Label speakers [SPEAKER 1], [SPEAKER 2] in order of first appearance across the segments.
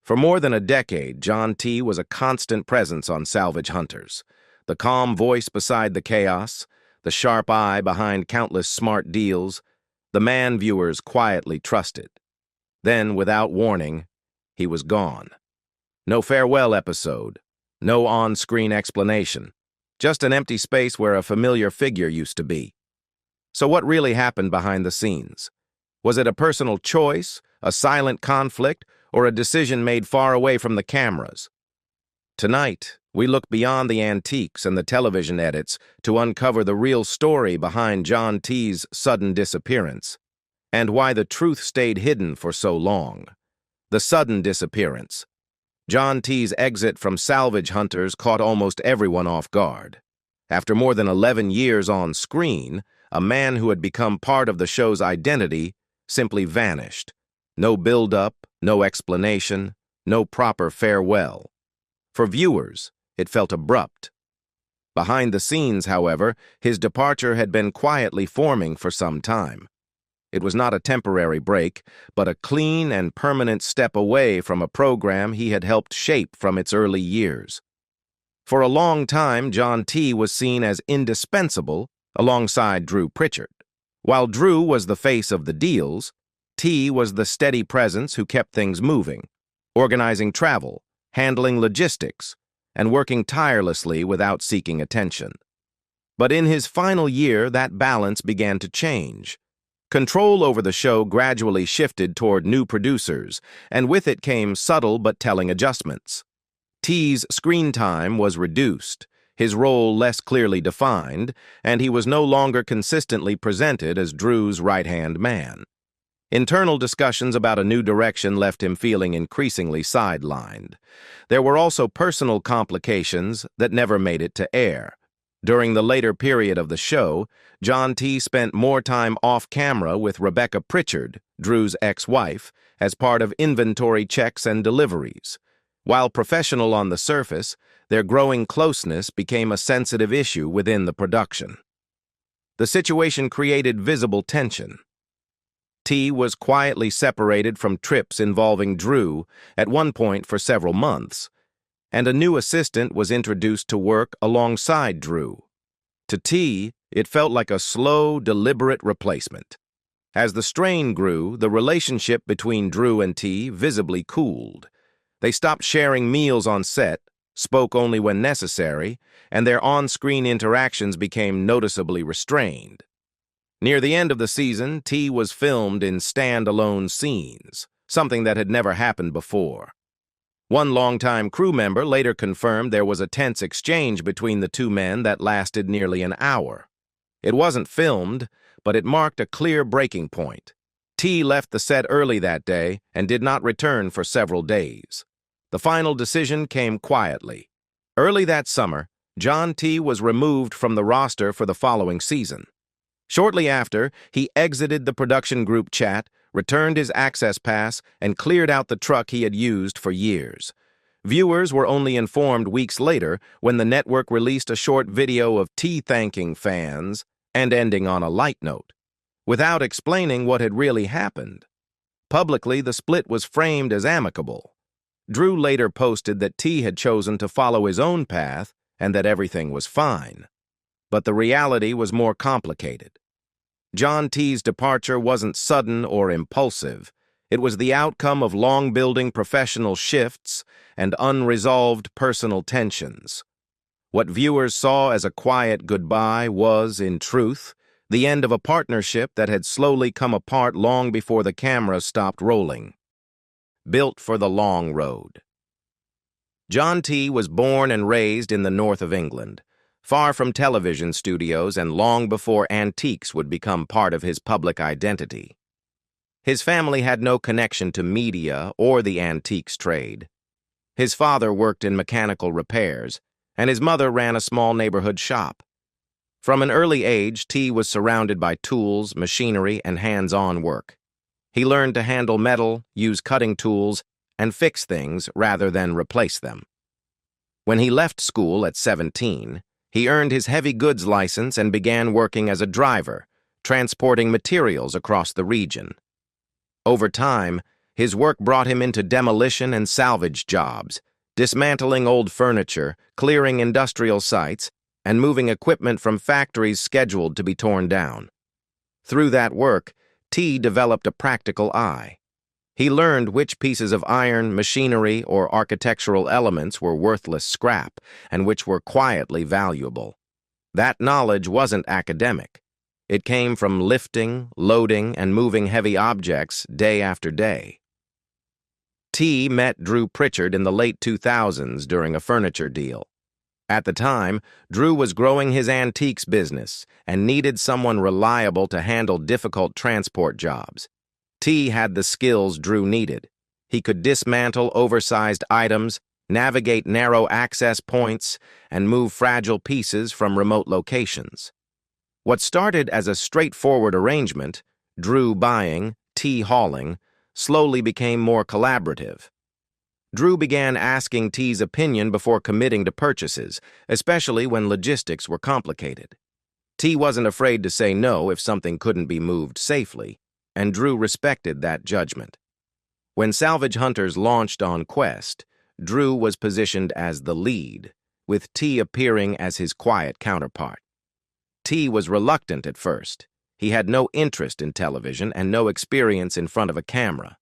[SPEAKER 1] For more than a decade, John T. was a constant presence on Salvage hunters. The calm voice beside the chaos, the sharp eye behind countless smart deals, the man viewers quietly trusted. Then, without warning, he was gone. No farewell episode, no on-screen explanation, just an empty space where a familiar figure used to be. So what really happened behind the scenes? Was it a personal choice, a silent conflict, or a decision made far away from the cameras? Tonight, we look beyond the antiques and the television edits to uncover the real story behind John T.'s sudden disappearance, and why the truth stayed hidden for so long. The sudden disappearance. John T.'s exit from Salvage hunters caught almost everyone off guard. After more than 11 years on screen, a man who had become part of the show's identity simply vanished. No build-up, no explanation, no proper farewell. For viewers, it felt abrupt. Behind the scenes, however, his departure had been quietly forming for some time. It was not a temporary break, but a clean and permanent step away from a program he had helped shape from its early years. For a long time, John T. was seen as indispensable alongside Drew Pritchard. While Drew was the face of the deals, T was the steady presence who kept things moving, organizing travel, handling logistics, and working tirelessly without seeking attention. But in his final year, that balance began to change. Control over the show gradually shifted toward new producers, and with it came subtle but telling adjustments. T's screen time was reduced, his role less clearly defined, and he was no longer consistently presented as Drew's right-hand man. Internal discussions about a new direction left him feeling increasingly sidelined. There were also personal complications that never made it to air. During the later period of the show, John T. spent more time off-camera with Rebecca Pritchard, Drew's ex-wife, as part of inventory checks and deliveries. While professional on the surface, their growing closeness became a sensitive issue within the production. The situation created visible tension. T was quietly separated from trips involving Drew, at one point for several months, and a new assistant was introduced to work alongside Drew. To T, it felt like a slow, deliberate replacement. As the strain grew, the relationship between Drew and T visibly cooled. They stopped sharing meals on set, spoke only when necessary, and their on-screen interactions became noticeably restrained. Near the end of the season, T was filmed in stand-alone scenes, something that had never happened before. One longtime crew member later confirmed there was a tense exchange between the two men that lasted nearly an hour. It wasn't filmed, but it marked a clear breaking point. T left the set early that day and did not return for several days. The final decision came quietly. Early that summer, John T was removed from the roster for the following season. Shortly after, he exited the production group chat, returned his access pass, and cleared out the truck he had used for years. Viewers were only informed weeks later when the network released a short video of T thanking fans and ending on a light note, without explaining what had really happened. Publicly, the split was framed as amicable. Drew later posted that T had chosen to follow his own path and that everything was fine. But the reality was more complicated. John T's departure wasn't sudden or impulsive. It was the outcome of long-building professional shifts and unresolved personal tensions. What viewers saw as a quiet goodbye was, in truth, the end of a partnership that had slowly come apart long before the camera stopped rolling. Built for the long road. John T was born and raised in the north of England, far from television studios and long before antiques would become part of his public identity. His family had no connection to media or the antiques trade. His father worked in mechanical repairs, and his mother ran a small neighborhood shop. From an early age, T was surrounded by tools, machinery, and hands-on work. He learned to handle metal, use cutting tools, and fix things rather than replace them. When he left school at 17, he earned his heavy goods license and began working as a driver, transporting materials across the region. Over time, His work brought him into demolition and salvage jobs, dismantling old furniture, clearing industrial sites, and moving equipment from factories scheduled to be torn down. Through that work, T developed a practical eye. He learned which pieces of iron, machinery, or architectural elements were worthless scrap and which were quietly valuable. That knowledge wasn't academic. It came from lifting, loading, and moving heavy objects day after day. T met Drew Pritchard in the late 2000s during a furniture deal. At the time, Drew was growing his antiques business and needed someone reliable to handle difficult transport jobs. T had the skills Drew needed. He could dismantle oversized items, navigate narrow access points, and move fragile pieces from remote locations. What started as a straightforward arrangement, Drew buying, T hauling, slowly became more collaborative. Drew began asking T's opinion before committing to purchases, especially when logistics were complicated. T wasn't afraid to say no if something couldn't be moved safely, and Drew respected that judgment. When Salvage Hunters launched on Quest, Drew was positioned as the lead, with T appearing as his quiet counterpart. T was reluctant at first. He had no interest in television and no experience in front of a camera.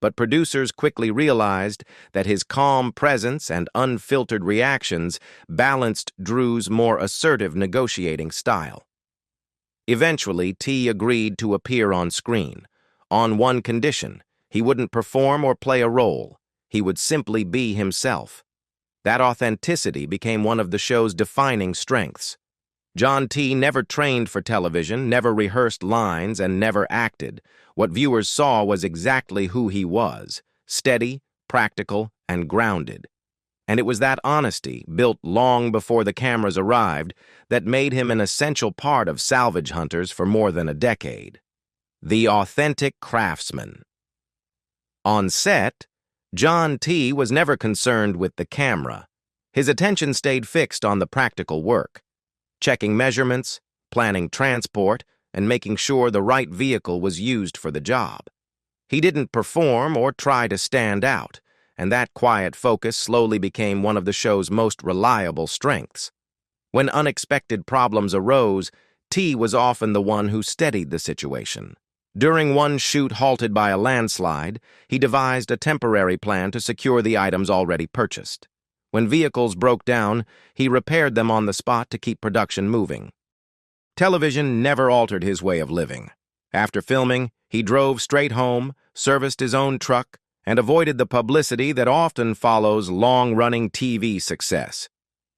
[SPEAKER 1] But producers quickly realized that his calm presence and unfiltered reactions balanced Drew's more assertive negotiating style. Eventually, T agreed to appear on screen, on one condition: he wouldn't perform or play a role. He would simply be himself. That authenticity became one of the show's defining strengths. John T never trained for television, never rehearsed lines, and never acted. What viewers saw was exactly who he was: steady, practical, and grounded. And it was that honesty, built long before the cameras arrived, that made him an essential part of Salvage Hunters for more than a decade. The authentic craftsman. On set, John T was never concerned with the camera. His attention stayed fixed on the practical work, checking measurements, planning transport, and making sure the right vehicle was used for the job. He didn't perform or try to stand out, and that quiet focus slowly became one of the show's most reliable strengths. When unexpected problems arose, T was often the one who steadied the situation. During one shoot halted by a landslide, he devised a temporary plan to secure the items already purchased. When vehicles broke down, he repaired them on the spot to keep production moving. Television never altered his way of living. After filming, he drove straight home, serviced his own truck, and avoided the publicity that often follows long-running TV success.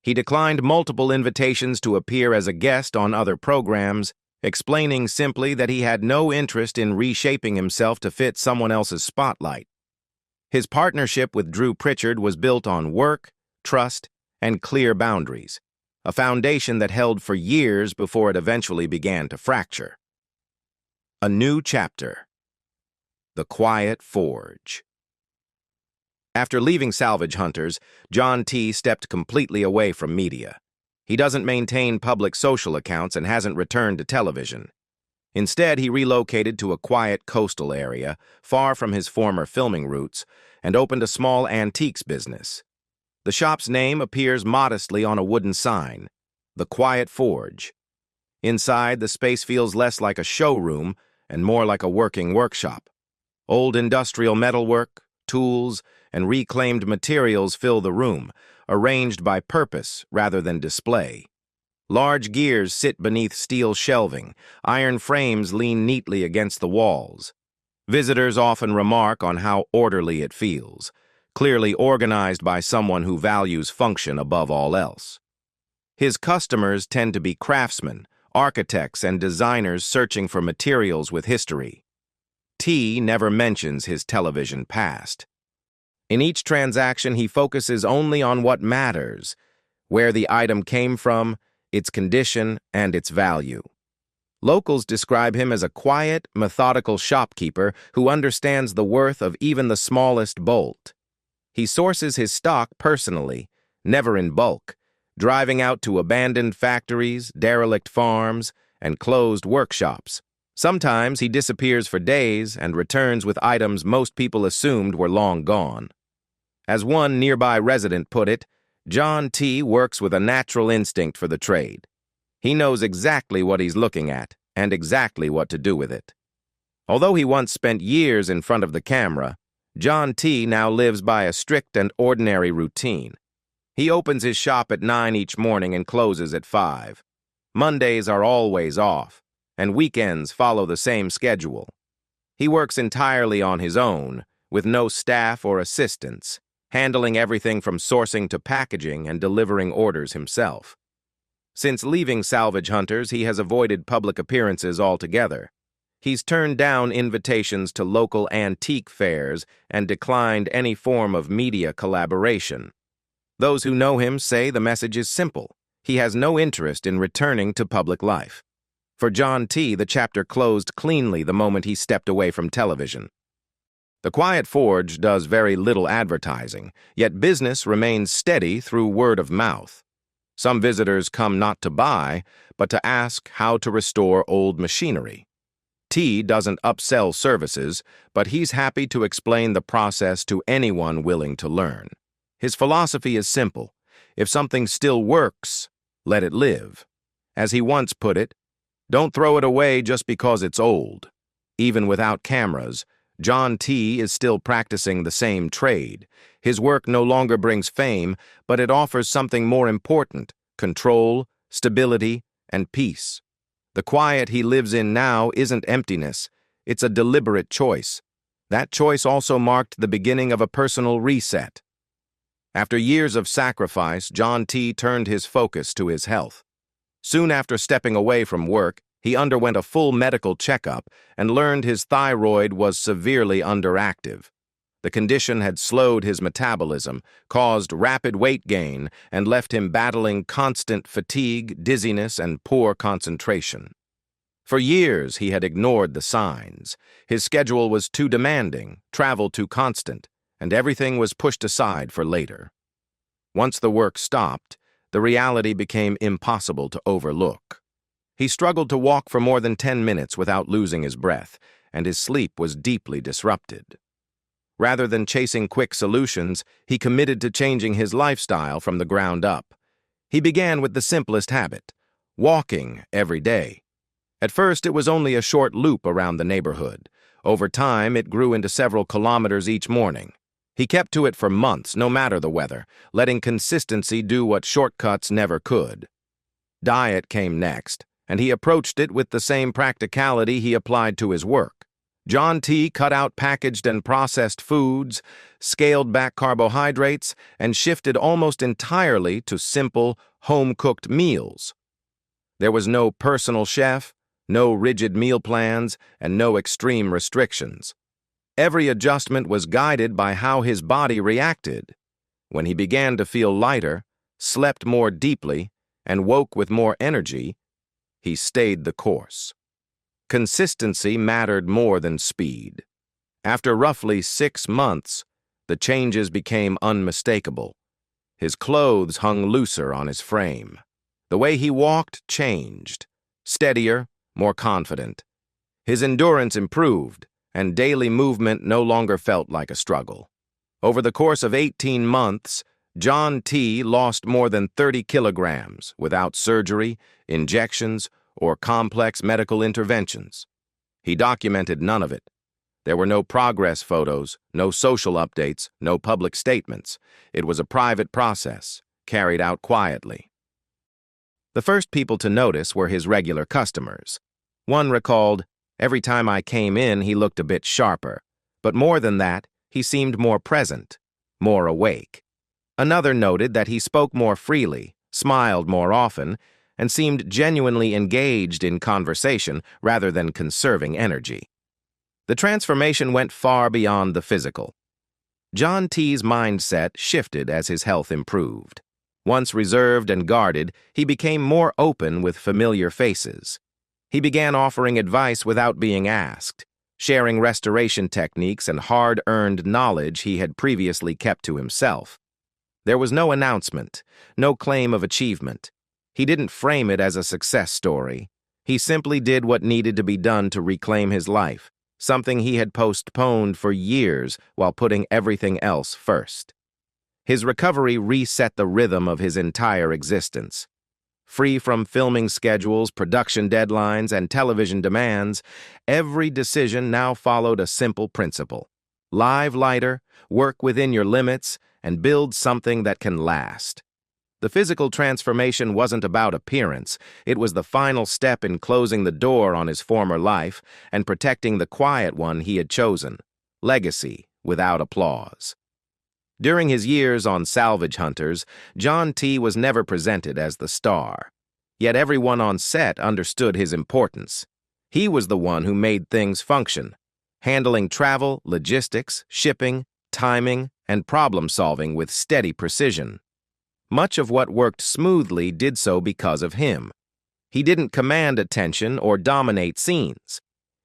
[SPEAKER 1] He declined multiple invitations to appear as a guest on other programs, explaining simply that he had no interest in reshaping himself to fit someone else's spotlight. His partnership with Drew Pritchard was built on work, trust, and clear boundaries, a foundation that held for years before it eventually began to fracture. A new chapter. The Quiet Forge. After leaving Salvage Hunters, John T stepped completely away from media. He doesn't maintain public social accounts and hasn't returned to television. Instead, he relocated to a quiet coastal area, far from his former filming roots, and opened a small antiques business. The shop's name appears modestly on a wooden sign: The Quiet Forge. Inside, the space feels less like a showroom and more like a working workshop. Old industrial metalwork, tools, and reclaimed materials fill the room, arranged by purpose rather than display. Large gears sit beneath steel shelving. Iron frames lean neatly against the walls. Visitors often remark on how orderly it feels, clearly organized by someone who values function above all else. His customers tend to be craftsmen, architects, and designers searching for materials with history. T never mentions his television past. In each transaction, he focuses only on what matters: where the item came from, its condition, and its value. Locals describe him as a quiet, methodical shopkeeper who understands the worth of even the smallest bolt. He sources his stock personally, never in bulk, driving out to abandoned factories, derelict farms, and closed workshops, Sometimes he disappears for days and returns with items most people assumed were long gone. As one nearby resident put it, John T. works with a natural instinct for the trade. He knows exactly what he's looking at and exactly what to do with it. Although he once spent years in front of the camera, John T. now lives by a strict and ordinary routine. He opens his shop at 9 each morning and closes at 5. Mondays are always off, and weekends follow the same schedule. He works entirely on his own, with no staff or assistants, handling everything from sourcing to packaging and delivering orders himself. Since leaving Salvage Hunters, he has avoided public appearances altogether. He's turned down invitations to local antique fairs and declined any form of media collaboration. Those who know him say the message is simple. He has no interest in returning to public life. For John T., the chapter closed cleanly the moment he stepped away from television. The Quiet Forge does very little advertising, yet business remains steady through word of mouth. Some visitors come not to buy, but to ask how to restore old machinery. T doesn't upsell services, but he's happy to explain the process to anyone willing to learn. His philosophy is simple. If something still works, let it live. As he once put it, don't throw it away just because it's old. Even without cameras, John T. is still practicing the same trade. His work no longer brings fame, but it offers something more important: control, stability, and peace. The quiet he lives in now isn't emptiness, it's a deliberate choice. That choice also marked the beginning of a personal reset. After years of sacrifice, John T. turned his focus to his health. Soon after stepping away from work, he underwent a full medical checkup and learned his thyroid was severely underactive. The condition had slowed his metabolism, caused rapid weight gain, and left him battling constant fatigue, dizziness, and poor concentration. For years, he had ignored the signs. His schedule was too demanding, travel too constant, and everything was pushed aside for later. Once the work stopped, the reality became impossible to overlook. He struggled to walk for more than 10 minutes without losing his breath, and his sleep was deeply disrupted. Rather than chasing quick solutions, he committed to changing his lifestyle from the ground up. He began with the simplest habit: walking every day. At first, it was only a short loop around the neighborhood. Over time, it grew into several kilometers each morning. He kept to it for months, no matter the weather, letting consistency do what shortcuts never could. Diet came next, and he approached it with the same practicality he applied to his work. John T. cut out packaged and processed foods, scaled back carbohydrates, and shifted almost entirely to simple, home-cooked meals. There was no personal chef, no rigid meal plans, and no extreme restrictions. Every adjustment was guided by how his body reacted. When he began to feel lighter, slept more deeply, and woke with more energy, he stayed the course. Consistency mattered more than speed. After roughly 6 months, the changes became unmistakable. His clothes hung looser on his frame. The way he walked changed, steadier, more confident. His endurance improved, and daily movement no longer felt like a struggle. Over the course of 18 months, John T. lost more than 30 kilograms without surgery, injections, or complex medical interventions. He documented none of it. There were no progress photos, no social updates, no public statements. It was a private process, carried out quietly. The first people to notice were his regular customers. One recalled, "Every time I came in, he looked a bit sharper. But more than that, he seemed more present, more awake." Another noted that he spoke more freely, smiled more often, and seemed genuinely engaged in conversation rather than conserving energy. The transformation went far beyond the physical. John T.'s mindset shifted as his health improved. Once reserved and guarded, he became more open with familiar faces. He began offering advice without being asked, sharing restoration techniques and hard-earned knowledge he had previously kept to himself. There was no announcement, no claim of achievement. He didn't frame it as a success story. He simply did what needed to be done to reclaim his life, something he had postponed for years while putting everything else first. His recovery reset the rhythm of his entire existence. Free from filming schedules, production deadlines, and television demands, every decision now followed a simple principle: live lighter, work within your limits, and build something that can last. The physical transformation wasn't about appearance. It was the final step in closing the door on his former life and protecting the quiet one he had chosen: legacy without applause. During his years on Salvage Hunters, John T. was never presented as the star. Yet everyone on set understood his importance. He was the one who made things function, handling travel, logistics, shipping, timing, and problem-solving with steady precision. Much of what worked smoothly did so because of him. He didn't command attention or dominate scenes.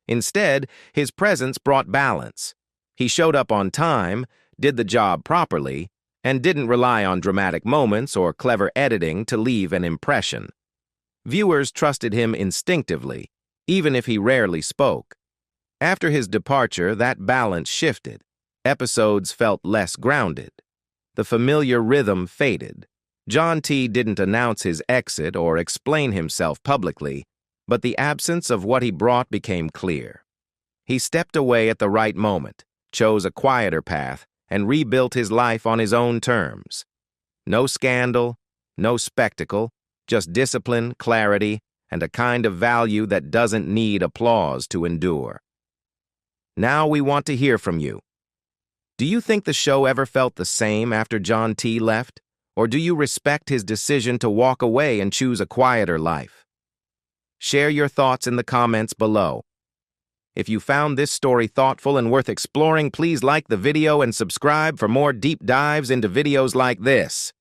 [SPEAKER 1] Instead, his presence brought balance. He showed up on time, did the job properly, and didn't rely on dramatic moments or clever editing to leave an impression. Viewers trusted him instinctively, even if he rarely spoke. After his departure, that balance shifted. Episodes felt less grounded. The familiar rhythm faded. John T. didn't announce his exit or explain himself publicly, but the absence of what he brought became clear. He stepped away at the right moment, chose a quieter path, and rebuilt his life on his own terms. No scandal, no spectacle, just discipline, clarity, and a kind of value that doesn't need applause to endure. Now we want to hear from you. Do you think the show ever felt the same after John T. left? Or do you respect his decision to walk away and choose a quieter life? Share your thoughts in the comments below. If you found this story thoughtful and worth exploring, please like the video and subscribe for more deep dives into videos like this.